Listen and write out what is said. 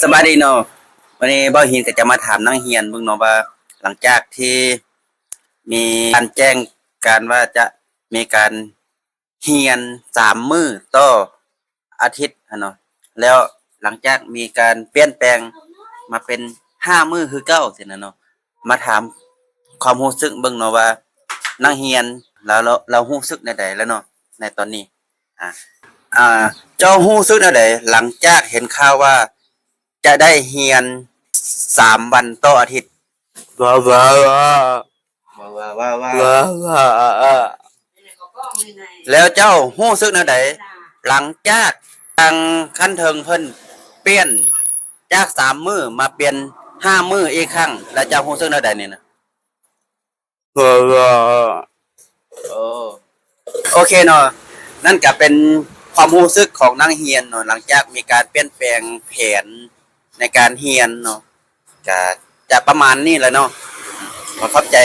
สบายดีเนาะวันนี้บ่าวหินก็จะมาถามนักเรียนเบิ่งเนาะว่าหลังจากที่มีการแจ้งการว่าจะมีการเรียน3 มื้อต่ออาทิตย์อะเนาะแล้วหลังจากมีการเปลี่ยนแปลงมาเป็น5 มื้อคือเก่าซี้นะเนาะมาถามความรู้สึกเบิ่งเนาะว่านักเรียนเรารู้สึกแนวใดแล้วเนาะในตอนนี้อ่า อ่าเจ้ารู้สึกแนวใดหลังจากเห็นข่าวว่าจะได้เรียน3 วันต่ออาทิตย์ว้าวว้าวว้าวว้าวว้าวแล้วเจ้ารู้สึกแนวใดหลังจากทางคันเทิงเพิ่นเปลี่ยนจาก3 มื้อมาเป็น5 มื้ออีกครั้งแล้วเจ้ารู้สึกแนวใดนี่นะว้าวว้าวโอ้โอเคเนาะนั่นก็เป็นความรู้สึกของนักเรียนเนาะหลังจากมีการเปลี่ยนแปลงแผนในการเรียนเนาะก็จะประมาณนี้แหละเนาะขอเข้าใจ